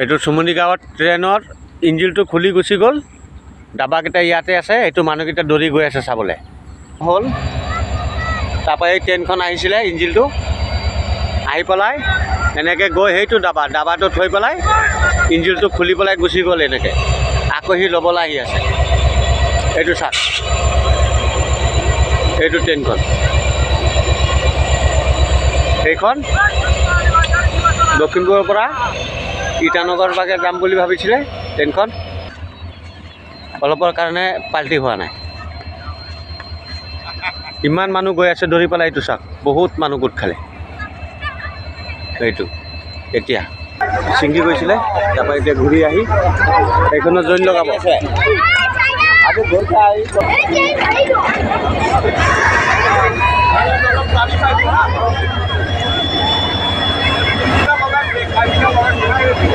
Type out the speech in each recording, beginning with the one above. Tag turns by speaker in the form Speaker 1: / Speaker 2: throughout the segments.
Speaker 1: এইটো চুমনি গাঁৱত ট্ৰেইনৰ ইঞ্জিনটো খুলি গুচি গ'ল। ডাবাকেইটা ইয়াতে আছে, এইটো মানুহকেইটা দৌৰি গৈ আছে চাবলৈ হ'ল। তাৰপৰা এই ট্ৰেইনখন আহিছিলে, ইঞ্জিনটো আহি পেলাই এনেকৈ গৈ সেইটো ডাবাটো থৈ পেলাই ইঞ্জিনটো খুলি পেলাই গুচি গ'ল। এনেকৈ আকৌ সি ল'বলৈ আহি আছে। এইটো চাওক, এইটো ট্ৰেইনখন, এইখন লখিমপুৰৰ পৰা ইটানগৰ বাগে যাম বুলি ভাবিছিলে। ট্ৰেইনখন অলপৰ কাৰণে পাল্টি হোৱা নাই। ইমান মানুহ গৈ আছে ধৰি পেলাই। এইটো চাওক, বহুত মানুহ গোট খালে। এইটো এতিয়া ছিঙি গৈছিলে, তাৰপৰা এতিয়া ঘূৰি আহি এইখনত জইন লগাব।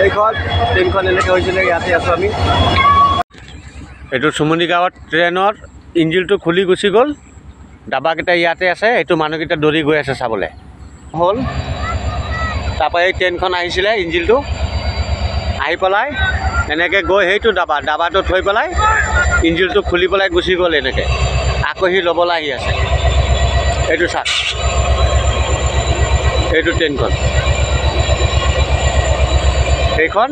Speaker 1: এইখন ট্ৰেইনখন এনেকৈ হৈছিলে, ইয়াতে আছোঁ আমি। এইটো চুমনি গাঁৱত ট্ৰেইনৰ ইঞ্জিনটো খুলি গুচি গ'ল। ডাবাকেইটা ইয়াতে আছে, এইটো মানুহকেইটা দৌৰি গৈ আছে চাবলৈ হ'ল। তাৰপৰা এই ট্ৰেইনখন আহিছিলে, ইঞ্জিনটো আহি পেলাই এনেকৈ গৈ সেইটো ডাবাটো থৈ পেলাই ইঞ্জিনটো খুলি পেলাই গুচি গ'ল। এনেকৈ আকৌ সি ল'বলৈ আহি আছে। এইটো চাওক, এইটো ট্ৰেইনখন, এইখন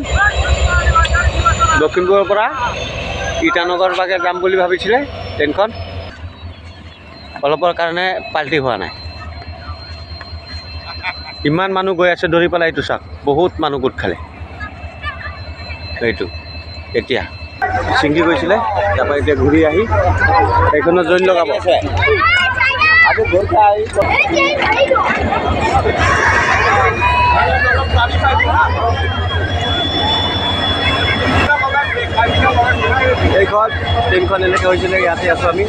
Speaker 1: লখিমপুৰৰ পৰা ইটানগৰ বাগে যাম বুলি ভাবিছিলে। ট্ৰেইনখন অলপৰ কাৰণে পাল্টি হোৱা নাই। ইমান মানুহ গৈ আছে ধৰি পেলাই। এইটো চাওক, বহুত মানুহ গোট খালে। এইটো এতিয়া ছিঙি গৈছিলে, তাৰপৰা এতিয়া ঘূৰি আহি এইখনত জইন লগাব। এইখন ট্ৰেইনখন এনেকৈ হৈছিলে, ইয়াতে আছোঁ আমি।